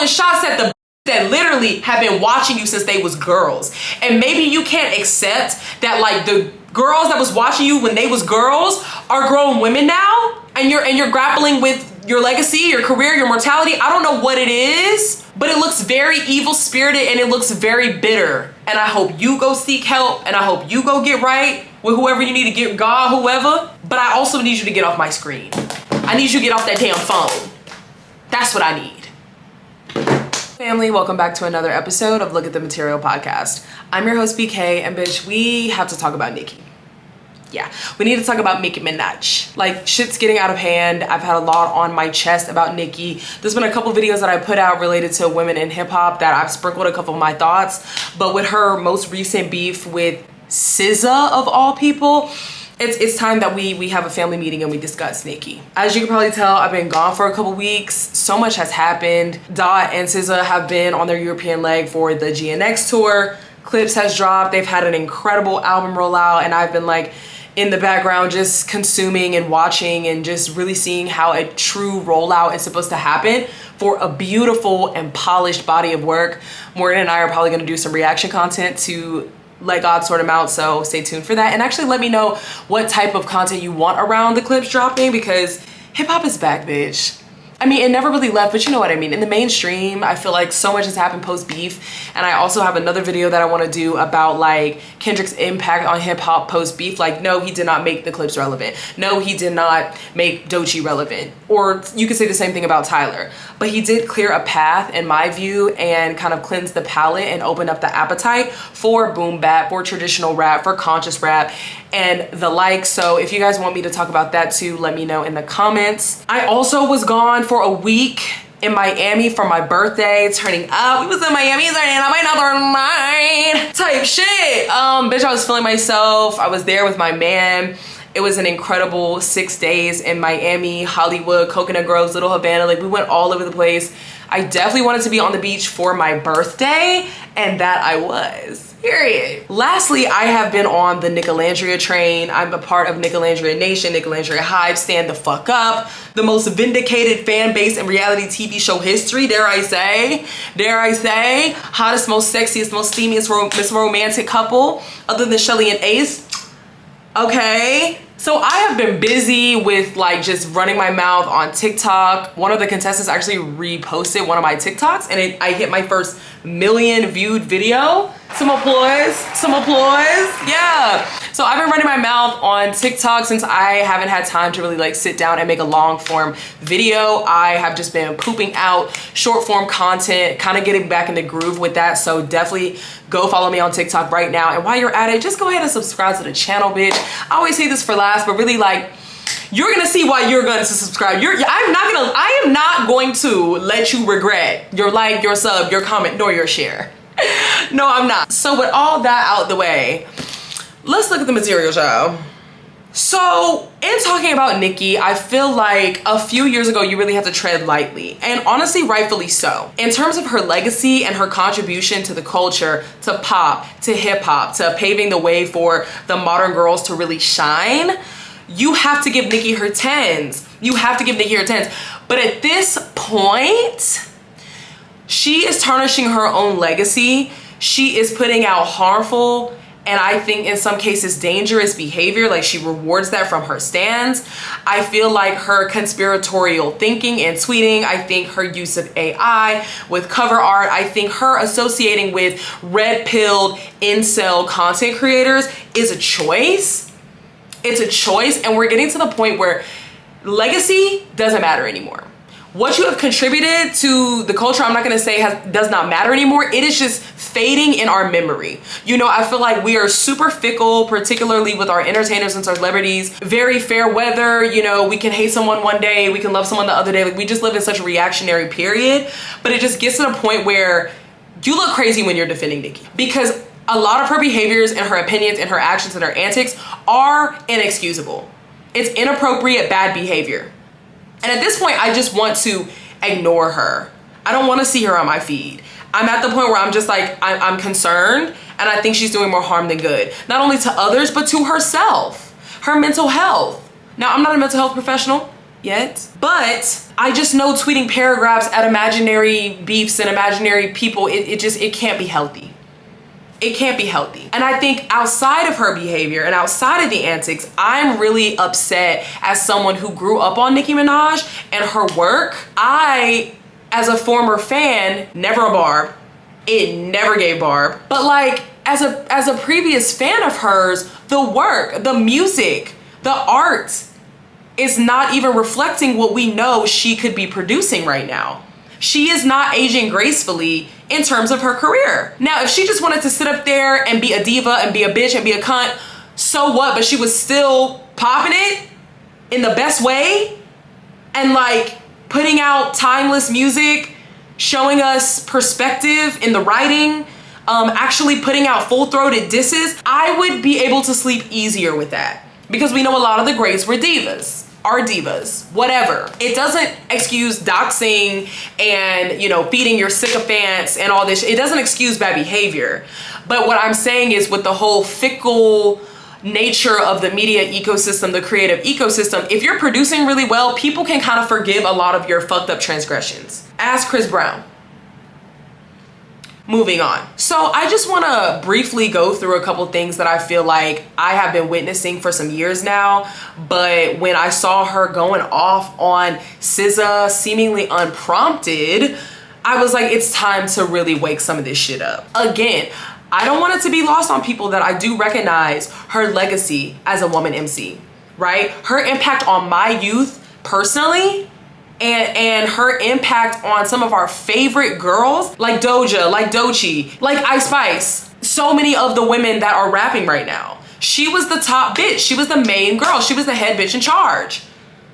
throwing shots at the that literally have been watching you since they was girls. And maybe you can't accept that like the girls that was watching you when they was girls are grown women now, and you're grappling with your legacy, your career, your mortality. I don't know what it is, but it looks very evil spirited and it looks very bitter. And I hope you go seek help, and I hope you go get right with whoever you need to get, God, whoever. But I also need you to get off my screen. I need you to get off that damn phone. That's what I need. Family, welcome back to another episode of Look at the Material podcast. I'm your host, BK, and bitch, we have to talk about Nicki. Yeah, we need to talk about Nicki Minaj. Like, shit's getting out of hand. I've had a lot on my chest about Nicki. There's been a couple videos that I put out related to women in hip hop that I've sprinkled a couple of my thoughts. But with her most recent beef with SZA, of all people, it's time that we have a family meeting and we discuss Nicki. As you can probably tell, I've been gone for a couple weeks. So much has happened. Dot and SZA have been on their European leg for the GNX tour. Clips has dropped. They've had an incredible album rollout, and I've been like in the background just consuming and watching and just really seeing how a true rollout is supposed to happen for a beautiful and polished body of work. Morgan and I are probably gonna do some reaction content to Let God Sort Them Out, so stay tuned for that. And actually let me know what type of content you want around the clips dropping, because hip hop is back, bitch. I mean, it never really left, but you know what I mean. In the mainstream, I feel like so much has happened post beef. And I also have another video that I want to do about like Kendrick's impact on hip hop post beef. Like, no, he did not make the clips relevant. No, he did not make Doechii relevant. Or you could say the same thing about Tyler. But he did clear a path, in my view, and kind of cleanse the palate and open up the appetite for boom bap, for traditional rap, for conscious rap, and the like. So if you guys want me to talk about that too, let me know in the comments. I also was gone for a week in Miami for my birthday, turning up. We was in Miami turning up my number 9 type shit. Bitch, I was feeling myself. I was there with my man. It was an incredible 6 days in Miami, Hollywood, Coconut Groves, Little Havana. Like, we went all over the place. I definitely wanted to be on the beach for my birthday, and that I was. Period. Lastly, I have been on the Nicolandria train. I'm a part of Nicolandria Nation, Nicolandria Hive, stand the fuck up. The most vindicated fan base in reality TV show history, dare I say. Dare I say. Hottest, most sexiest, most steamiest, most romantic couple, other than Shelly and Ace. Okay. So I have been busy with like just running my mouth on TikTok. One of the contestants actually reposted one of my TikToks, and I hit my first 1 million viewed video. Some applause, yeah. So I've been running my mouth on TikTok since I haven't had time to really like sit down and make a long form video. I have just been pooping out short form content, kind of getting back in the groove with that. So definitely go follow me on TikTok right now. And while you're at it, just go ahead and subscribe to the channel, bitch. I always say this for last, but really like, you're gonna see why you're going to subscribe. I am not going to let you regret your like, your sub, your comment, nor your share. No, I'm not. So with all that out the way, let's look at the material, y'all. So in talking about Nicki, I feel like a few years ago, you really had to tread lightly, and honestly, rightfully so. In terms of her legacy and her contribution to the culture, to pop, to hip hop, to paving the way for the modern girls to really shine, you have to give Nicki her 10s. You have to give Nicki her 10s. But at this point, she is tarnishing her own legacy. She is putting out harmful, and I think in some cases dangerous behavior. Like, she rewards that from her stands. I feel like her conspiratorial thinking and tweeting, I think her use of AI with cover art, I think her associating with red-pilled incel content creators is a choice. It's a choice, and we're getting to the point where legacy doesn't matter anymore. What you have contributed to the culture, I'm not gonna say does not matter anymore. It is just fading in our memory. You know, I feel like we are super fickle, particularly with our entertainers and celebrities. Very fair weather, you know, we can hate someone one day, we can love someone the other day. Like, we just live in such a reactionary period. But it just gets to the point where you look crazy when you're defending Nicki, because a lot of her behaviors and her opinions and her actions and her antics are inexcusable. It's inappropriate, bad behavior. And at this point, I just want to ignore her. I don't want to see her on my feed. I'm at the point where I'm just like, I'm concerned, and I think she's doing more harm than good. Not only to others, but to herself, her mental health. Now, I'm not a mental health professional. yet. But I just know tweeting paragraphs at imaginary beefs and imaginary people, it can't be healthy. It can't be healthy. And I think outside of her behavior and outside of the antics, I'm really upset as someone who grew up on Nicki Minaj and her work. I, as a former fan, never a Barb. It never gave Barb. But like, as a previous fan of hers, the work, the music, the art is not even reflecting what we know she could be producing right now. She is not aging gracefully in terms of her career. Now, if she just wanted to sit up there and be a diva and be a bitch and be a cunt, so what? But she was still popping it in the best way and like putting out timeless music, showing us perspective in the writing, actually putting out full-throated disses. I would be able to sleep easier with that because we know a lot of the greats were divas. Are divas, whatever. It doesn't excuse doxing and, you know, feeding your sycophants and all this. It doesn't excuse bad behavior. But what I'm saying is with the whole fickle nature of the media ecosystem, the creative ecosystem, if you're producing really well, people can kind of forgive a lot of your fucked up transgressions. Ask Chris Brown. Moving on. So I just want to briefly go through a couple things that I feel like I have been witnessing for some years now. But when I saw her going off on SZA seemingly unprompted, I was like, it's time to really wake some of this shit up. Again, I don't want it to be lost on people that I do recognize her legacy as a woman MC, right? Her impact on my youth personally, and her impact on some of our favorite girls like Doja, like Doechii, like Ice Spice. So many of the women that are rapping right now. She was the top bitch. She was the main girl. She was the head bitch in charge.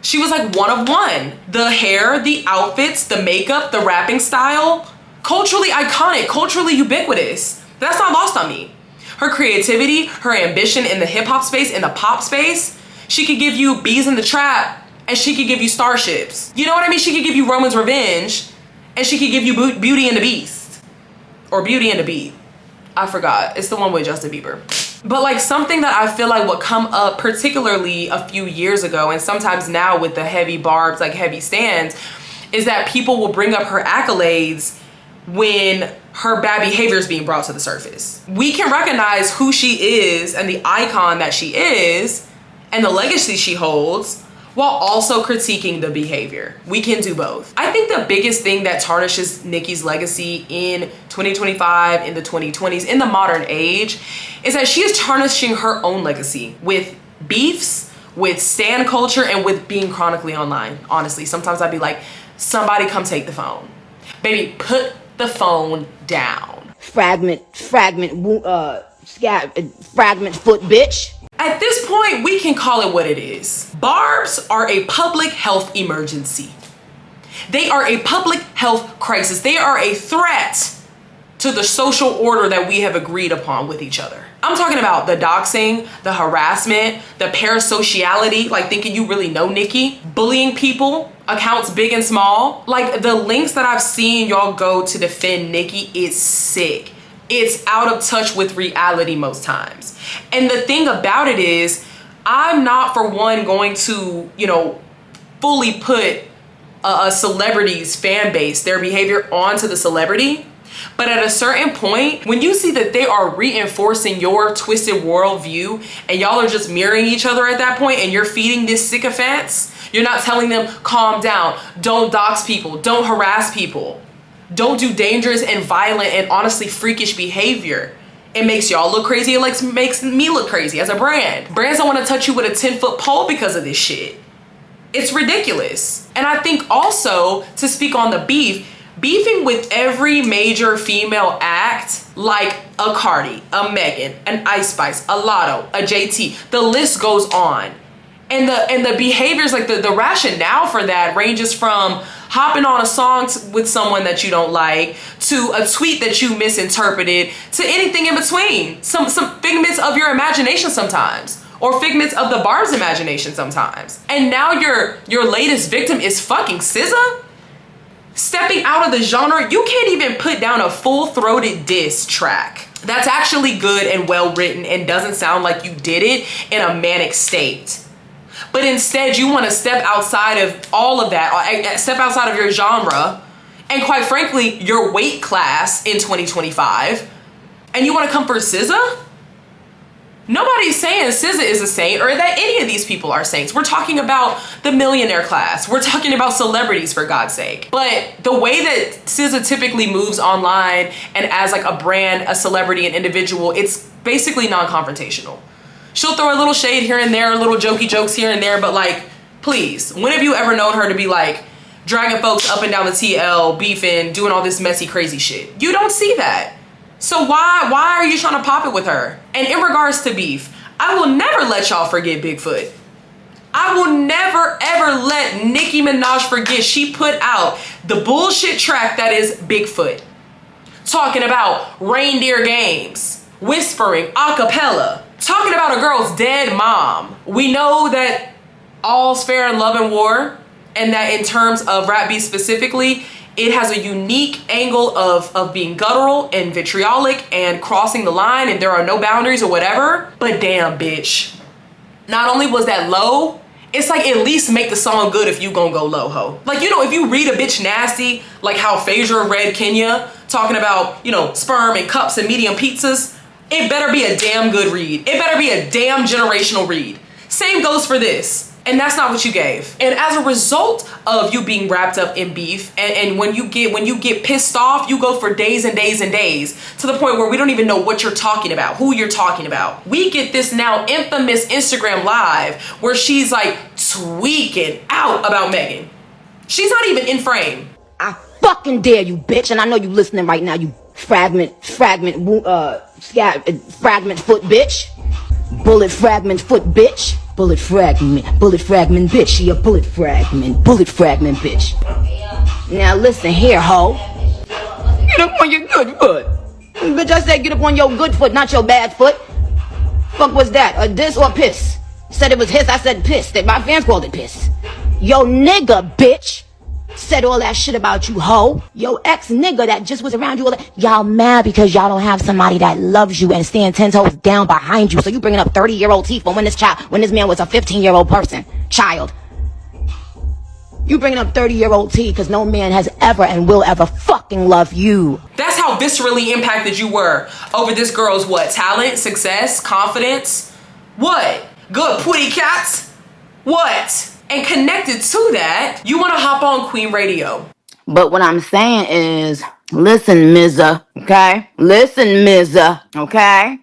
She was like one of one. The hair, the outfits, the makeup, the rapping style, culturally iconic, culturally ubiquitous. That's not lost on me. Her creativity, her ambition in the hip hop space, in the pop space. She could give you Bees in the Trap, and she could give you Starships. You know what I mean? She could give you Roman's Revenge, and she could give you Beauty and the Beast. Or Beauty and the Beat. I forgot. It's the one with Justin Bieber. But like something that I feel like would come up particularly a few years ago, and sometimes now with the heavy barbs, like heavy stands, is that people will bring up her accolades when her bad behavior is being brought to the surface. We can recognize who she is and the icon that she is and the legacy she holds, while also critiquing the behavior. We can do both. I think the biggest thing that tarnishes Nicki's legacy in 2025, in the 2020s, in the modern age, is that she is tarnishing her own legacy with beefs, with stan culture, and with being chronically online. Honestly, sometimes I'd be like, somebody come take the phone. Baby, put the phone down. Fragment foot, bitch. At this point, we can call it what it is. Barbs are a public health emergency. They are a public health crisis. They are a threat to the social order that we have agreed upon with each other. I'm talking about the doxing, the harassment, the parasociality, like thinking you really know Nicki, bullying people, accounts big and small. Like the links that I've seen y'all go to defend Nicki is sick. It's out of touch with reality most times. And the thing about it is, I'm not for one going to, you know, fully put a celebrity's fan base, their behavior onto the celebrity. But at a certain point, when you see that they are reinforcing your twisted worldview and y'all are just mirroring each other at that point and you're feeding this sycophants, you're not telling them, calm down, don't dox people, don't harass people. Don't do dangerous and violent and honestly freakish behavior. It makes y'all look crazy. It makes me look crazy as a brand. Brands don't want to touch you with a 10-foot pole because of this shit. It's ridiculous. And I think also, to speak on the beefing with every major female act, like a Cardi, a Megan, an Ice Spice, a Lotto, a JT, the list goes on. And the behaviors, like the rationale for that ranges from hopping on a song with someone that you don't like, to a tweet that you misinterpreted, to anything in between. Some figments of your imagination sometimes, or figments of the Barb's imagination sometimes. And now your latest victim is fucking SZA? Stepping out of the genre, you can't even put down a full-throated diss track that's actually good and well written and doesn't sound like you did it in a manic state. But instead, you want to step outside of all of that, step outside of your genre, and quite frankly, your weight class in 2025, and you want to come for SZA? Nobody's saying SZA is a saint or that any of these people are saints. We're talking about the millionaire class. We're talking about celebrities, for God's sake. But the way that SZA typically moves online and as like a brand, a celebrity, an individual, it's basically non-confrontational. She'll throw a little shade here and there, little jokey jokes here and there, but like, please, when have you ever known her to be like dragging folks up and down the TL, beefing, doing all this messy, crazy shit? You don't see that. So why are you trying to pop it with her? And in regards to Beef, I will never let y'all forget Bigfoot. I will never ever let Nicki Minaj forget she put out the bullshit track that is Bigfoot. Talking about reindeer games, whispering, a cappella, talking about a girl's dead mom. We know that all's fair in love and war, and that in terms of rap beef specifically, it has a unique angle of being guttural and vitriolic and crossing the line, and there are no boundaries or whatever. But damn, bitch. Not only was that low, it's like at least make the song good if you gonna go low, ho. Like, you know, if you read a bitch nasty, like how Phaedra read Kenya, talking about, you know, sperm and cups and medium pizzas, it better be a damn good read. It better be a damn generational read. Same goes for this. And that's not what you gave. And as a result of you being wrapped up in beef, and when you get pissed off, you go for days and days and days to the point where we don't even know what you're talking about, who you're talking about. We get this now infamous Instagram live where she's like tweaking out about Megan. She's not even in frame. I fucking dare you, bitch. And I know you listening right now, you fragment foot bitch. Bullet fragment foot bitch. Bullet fragment bitch. She a bullet fragment bitch. Now listen here, ho. Get up on your good foot. Bitch, I said get up on your good foot, not your bad foot. Fuck was that? A diss or piss? Said it was hiss, I said piss. My fans called it piss. Yo nigga, bitch. Said all that shit about you, ho. Yo ex-nigga that just was around you all that. Y'all mad because y'all don't have somebody that loves you and stand 10 toes down behind you. So you bringing up 30-year-old teeth when this man was a 15-year-old child. You bringing up 30-year-old teeth because no man has ever and will ever fucking love you. That's how viscerally impacted you were over this girl's what? Talent, success, confidence? What? Good putty cats? What? And connected to that, you want to hop on Queen Radio. But what I'm saying is, listen, Mizza, okay? Listen, Mizza, okay?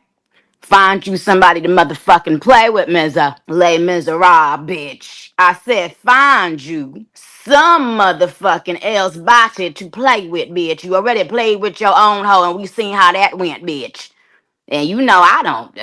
Find you somebody to motherfucking play with, Mizza. Les Miserables, bitch. I said find you some motherfucking else body to play with, bitch. You already played with your own hoe and we seen how that went, bitch. And you know I don't,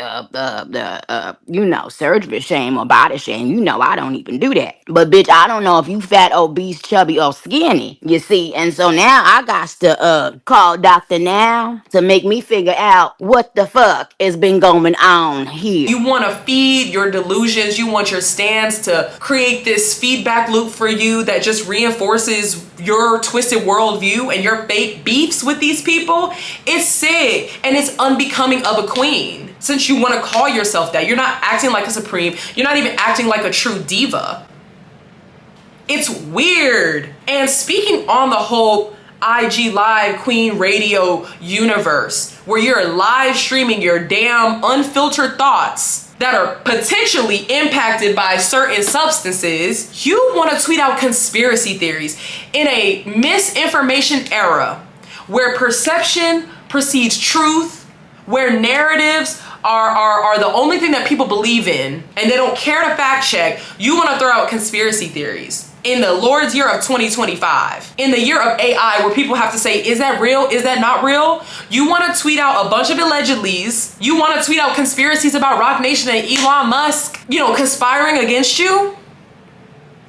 surgery shame or body shame. You know I don't even do that. But bitch, I don't know if you fat, obese, chubby, or skinny. You see, and so now I got to call Dr. Now to make me figure out what the fuck has been going on here. You want to feed your delusions. You want your stands to create this feedback loop for you that just reinforces your twisted worldview and your fake beefs with these people. It's sick and it's unbecoming of a queen. Since you want to call yourself that, you're not acting like a supreme. You're not even acting like a true diva. It's weird. And speaking on the whole IG Live Queen Radio universe, where you're live streaming your damn unfiltered thoughts that are potentially impacted by certain substances, you want to tweet out conspiracy theories in a misinformation era where perception precedes truth, where narratives are the only thing that people believe in and they don't care to fact check. You want to throw out conspiracy theories in the Lord's year of 2025, in the year of AI, where people have to say, is that real? Is that not real? You want to tweet out a bunch of allegedlys. You want to tweet out conspiracies about Rock Nation and Elon Musk, conspiring against you.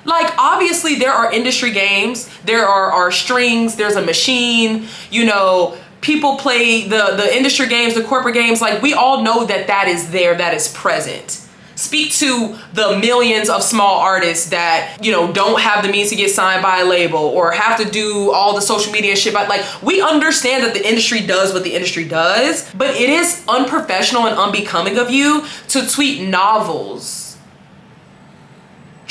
Like, obviously there are industry games. There are strings. There's a machine, people play the industry games, the corporate games. Like, we all know that is there, that is present. Speak to the millions of small artists that, don't have the means to get signed by a label or have to do all the social media shit. But like, we understand that the industry does what the industry does, but it is unprofessional and unbecoming of you to tweet novels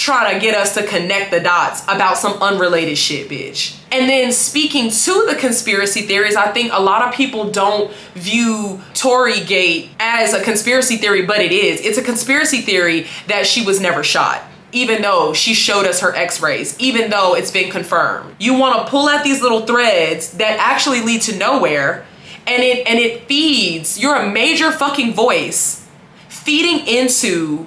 trying to get us to connect the dots about some unrelated shit, bitch. And then speaking to the conspiracy theories, I think a lot of people don't view Torygate as a conspiracy theory, but it is. It's a conspiracy theory that she was never shot, even though she showed us her x-rays, even though it's been confirmed. You want to pull at these little threads that actually lead to nowhere, and it feeds, you're a major fucking voice feeding into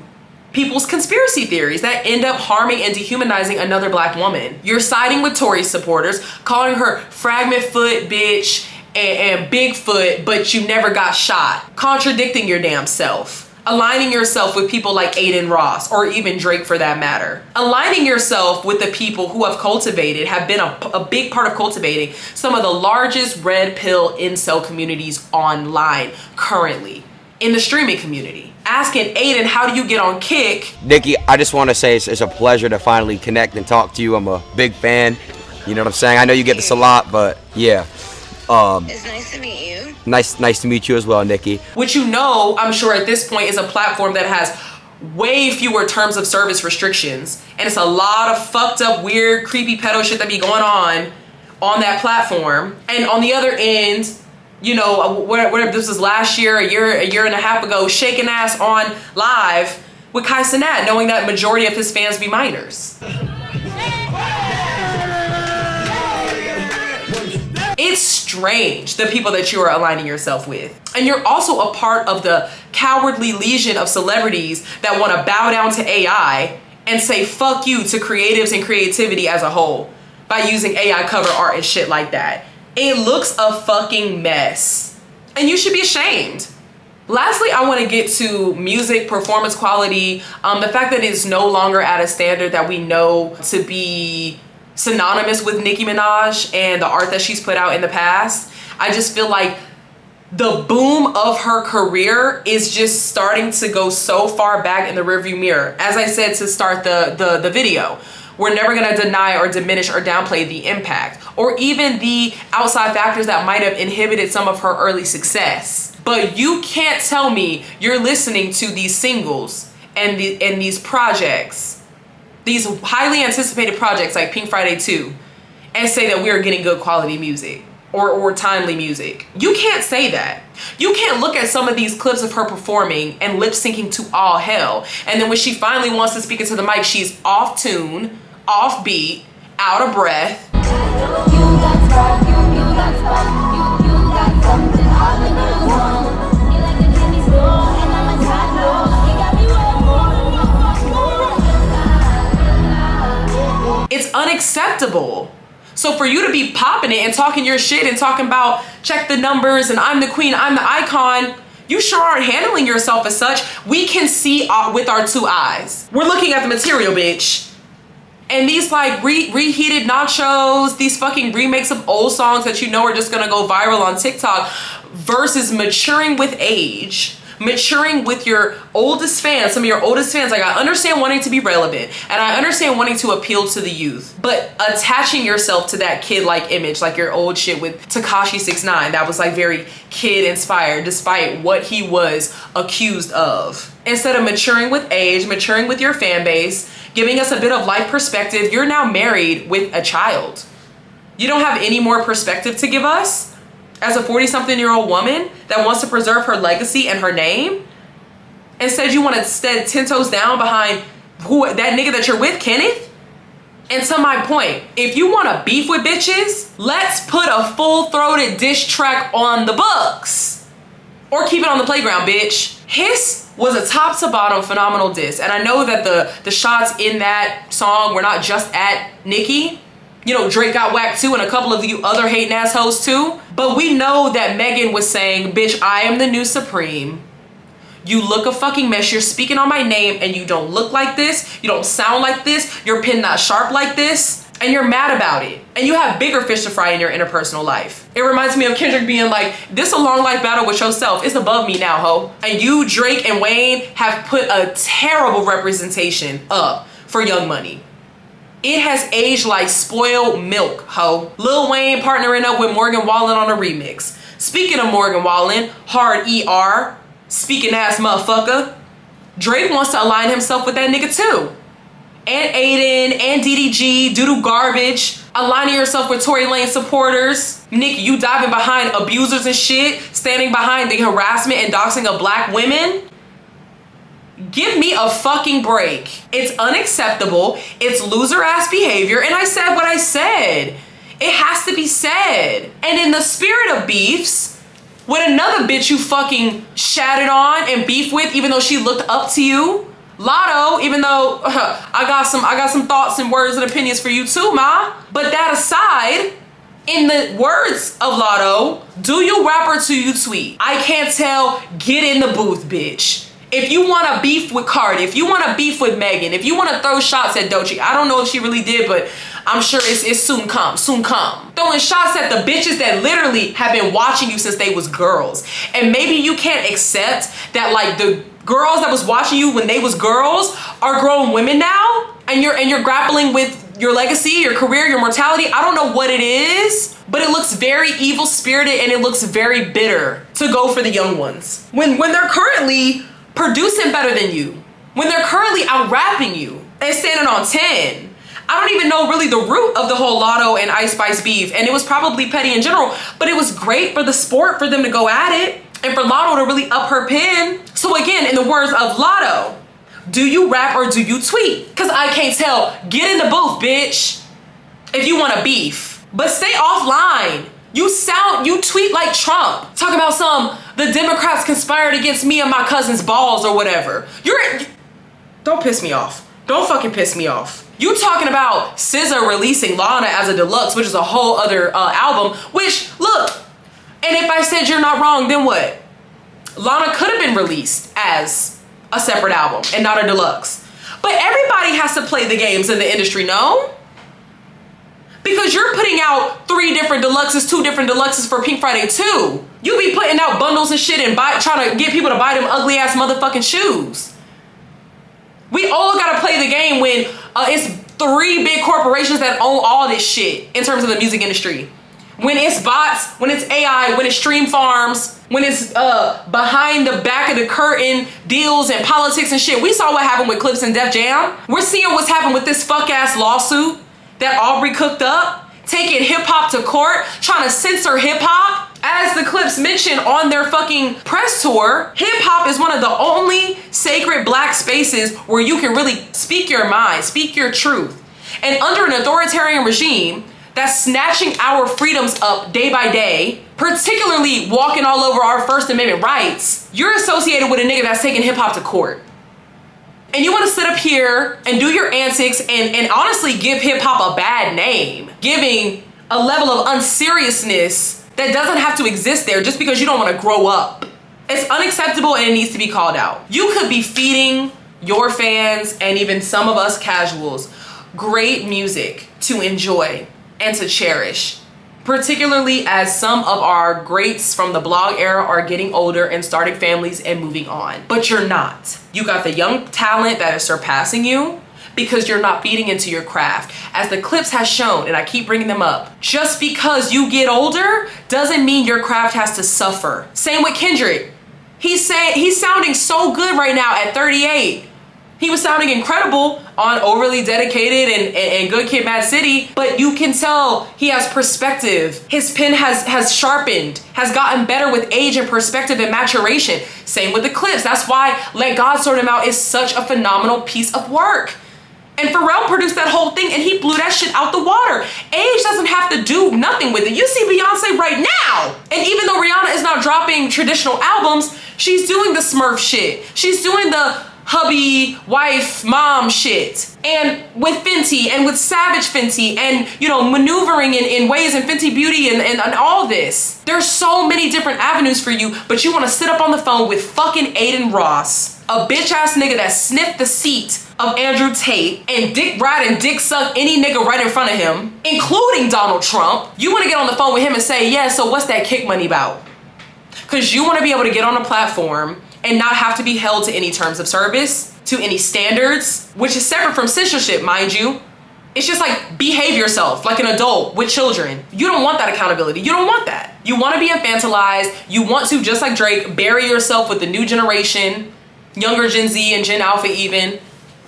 people's conspiracy theories that end up harming and dehumanizing another black woman. You're siding with Tory supporters, calling her fragment foot bitch and Bigfoot, but you never got shot. Contradicting your damn self. Aligning yourself with people like Aiden Ross, or even Drake for that matter. Aligning yourself with the people who have been a big part of cultivating some of the largest red pill incel communities online currently in the streaming community. Asking Aiden, how do you get on Kick? Nicki, I just want to say it's a pleasure to finally connect and talk to you. I'm a big fan. You know what I'm saying? I know you get this a lot, but yeah. It's nice to meet you. Nice to meet you as well, Nicki. Which, you know, I'm sure at this point is a platform that has way fewer terms of service restrictions. And it's a lot of fucked up, weird, creepy pedo shit that be going on that platform. And on the other end, you know, whatever this was last year, a year and a half ago, shaking ass on live with Kai Cenat, knowing that majority of his fans be minors. It's strange, the people that you are aligning yourself with. And you're also a part of the cowardly legion of celebrities that want to bow down to AI and say fuck you to creatives and creativity as a whole by using AI cover art and shit like that. It looks a fucking mess. And you should be ashamed. Lastly, I want to get to music, performance quality, the fact that it's no longer at a standard that we know to be synonymous with Nicki Minaj and the art that she's put out in the past. I just feel like the boom of her career is just starting to go so far back in the rearview mirror. As I said to start the video, we're never going to deny or diminish or downplay the impact or even the outside factors that might have inhibited some of her early success. But you can't tell me you're listening to these singles and these projects, these highly anticipated projects like Pink Friday 2, and say that we are getting good quality music or timely music. You can't say that. You can't look at some of these clips of her performing and lip syncing to All Hell, and then when she finally wants to speak into the mic, she's off tune, off beat, out of breath. It's unacceptable. So for you to be popping it and talking your shit and talking about check the numbers and I'm the queen, I'm the icon, you sure aren't handling yourself as such. We can see with our two eyes. We're looking at the material, bitch. And these like reheated nachos, these fucking remakes of old songs that you know are just gonna go viral on TikTok versus maturing with age, maturing with your oldest fans, some of your oldest fans. Like, I understand wanting to be relevant and I understand wanting to appeal to the youth, but attaching yourself to that kid-like image, like your old shit with Tekashi 6ix9ine, that was like very kid-inspired despite what he was accused of. Instead of maturing with age, maturing with your fan base, giving us a bit of life perspective, you're now married with a child. You don't have any more perspective to give us as a 40-something-year-old woman that wants to preserve her legacy and her name? Instead, you want to stand 10 toes down behind that nigga that you're with, Kenneth? And to my point, if you want to beef with bitches, let's put a full-throated diss track on the books. Or keep it on the playground, bitch. His was a top to bottom phenomenal diss. And I know that the shots in that song were not just at Nicki. You know, Drake got whacked too, and a couple of you other hating assholes too. But we know that Megan was saying, bitch, I am the new Supreme. You look a fucking mess. You're speaking on my name and you don't look like this. You don't sound like this. Your pen not sharp like this. And you're mad about it. And you have bigger fish to fry in your interpersonal life. It reminds me of Kendrick being like, this a long life battle with yourself. It's above me now, ho. And you, Drake, and Wayne have put a terrible representation up for Young Money. It has aged like spoiled milk, ho. Lil Wayne partnering up with Morgan Wallen on a remix. Speaking of Morgan Wallen, hard ER, speaking ass motherfucker, Drake wants to align himself with that nigga too. and Aiden and DDG, doo-doo garbage, aligning yourself with Tory Lane supporters. Nicki, you diving behind abusers and shit, standing behind the harassment and doxing of black women. Give me a fucking break. It's unacceptable. It's loser ass behavior. And I said what I said. It has to be said. And in the spirit of beefs, with another bitch you fucking shatted on and beef with, even though she looked up to you, Lotto, even though I got some thoughts and words and opinions for you too, ma. But that aside, in the words of Lotto, do you rap or do you tweet? I can't tell. Get in the booth, bitch. If you want to beef with Cardi, if you want to beef with Megan, if you want to throw shots at Doechii, I don't know if she really did, but I'm sure it's soon come. Throwing shots at the bitches that literally have been watching you since they was girls. And maybe you can't accept that like the girls that was watching you when they was girls are grown women now, and you're grappling with your legacy, your career, your mortality. I don't know what it is, but it looks very evil spirited and it looks very bitter to go for the young ones. When they're currently producing better than you, when they're currently out rapping you and standing on 10. I don't even know really the root of the whole Lotto and Ice Spice beef, and it was probably petty in general, but it was great for the sport for them to go at it and for Lotto to really up her pen. So again, in the words of Lotto, do you rap or do you tweet? Cause I can't tell. Get in the booth, bitch, if you want to beef, but stay offline. You tweet like Trump, talk about the Democrats conspired against me and my cousin's balls or whatever. Don't piss me off. Don't fucking piss me off. You talking about SZA releasing Lana as a deluxe, which is a whole other album, which, look, and if I said you're not wrong, then what? Lana could have been released as a separate album and not a deluxe. But everybody has to play the games in the industry, no? Because you're putting out 3 different deluxes, 2 different deluxes for Pink Friday 2. You be putting out bundles and shit and trying to get people to buy them ugly ass motherfucking shoes. We all gotta play the game when it's 3 big corporations that own all this shit in terms of the music industry. When it's bots, when it's AI, when it's stream farms, when it's behind the back of the curtain deals and politics and shit. We saw what happened with Clips and Def Jam. We're seeing what's happened with this fuck ass lawsuit that Aubrey cooked up, taking hip hop to court, trying to censor hip hop. As the Clips mentioned on their fucking press tour, hip hop is one of the only sacred black spaces where you can really speak your mind, speak your truth. And under an authoritarian regime that's snatching our freedoms up day by day, particularly walking all over our First Amendment rights, you're associated with a nigga that's taking hip hop to court. And you want to sit up here and do your antics and honestly give hip hop a bad name, giving a level of unseriousness that doesn't have to exist there just because you don't want to grow up. It's unacceptable and it needs to be called out. You could be feeding your fans and even some of us casuals great music to enjoy and to cherish, particularly as some of our greats from the blog era are getting older and starting families and moving on. But you're not. You got the young talent that is surpassing you because you're not feeding into your craft. As the Clips has shown, and I keep bringing them up, just because you get older doesn't mean your craft has to suffer. Same with Kendrick. He's sounding so good right now at 38. He was sounding incredible on Overly Dedicated and Good Kid, Mad City, but you can tell he has perspective. His pen has sharpened, has gotten better with age and perspective and maturation. Same with the Clips. That's why Let God Sort Him Out is such a phenomenal piece of work. And Pharrell produced that whole thing and he blew that shit out the water. Age doesn't have to do nothing with it. You see Beyonce right now. And even though Rihanna is not dropping traditional albums, she's doing the Smurf shit. She's doing the hubby, wife, mom shit. And with Fenty and with Savage Fenty and, you know, maneuvering in ways in Fenty Beauty and all this. There's so many different avenues for you, but you want to sit up on the phone with fucking Aiden Ross, a bitch ass nigga that sniffed the seat of Andrew Tate and dick ride and dick suck any nigga right in front of him, including Donald Trump. You want to get on the phone with him and say, yeah, so what's that kick money about? Because you want to be able to get on a platform and not have to be held to any terms of service, to any standards, which is separate from censorship, mind you. It's just like behave yourself like an adult with children. You don't want that accountability. You don't want that. You want to be infantilized. You want to, just like Drake, bury yourself with the new generation, younger Gen Z and Gen Alpha even.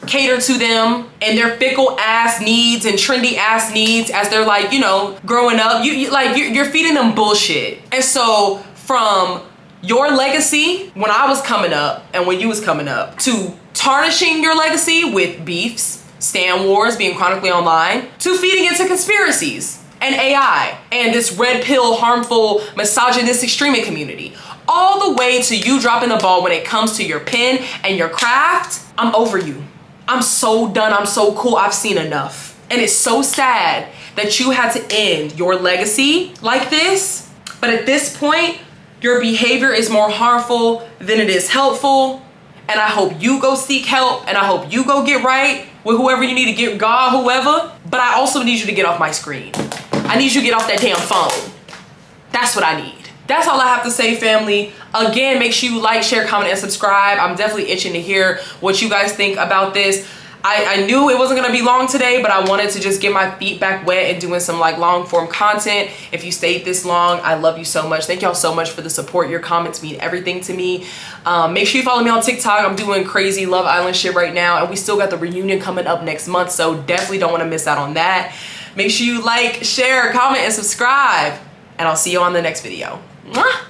cater to them and their fickle ass needs and trendy ass needs as they're like, you know, growing up. You're feeding them bullshit. And so from your legacy when I was coming up and when you was coming up, to tarnishing your legacy with beefs, stan wars, being chronically online, to feeding into conspiracies and AI and this red pill, harmful, misogynistic streaming community, all the way to you dropping the ball when it comes to your pen and your craft, I'm over you. I'm so done. I'm so cool. I've seen enough. And it's so sad that you had to end your legacy like this. But at this point, your behavior is more harmful than it is helpful. And I hope you go seek help, and I hope you go get right with whoever you need to get, God, whoever. But I also need you to get off my screen. I need you to get off that damn phone. That's what I need. That's all I have to say, family. Again, make sure you like, share, comment, and subscribe. I'm definitely itching to hear what you guys think about this. I knew it wasn't gonna be long today, but I wanted to just get my feet back wet and doing some like long form content. If you stayed this long, I love you so much. Thank y'all so much for the support. Your comments mean everything to me. Make sure you follow me on TikTok. I'm doing crazy Love Island shit right now, and we still got the reunion coming up next month, so definitely don't wanna miss out on that. Make sure you like, share, comment, and subscribe, and I'll see you on the next video. Mwah!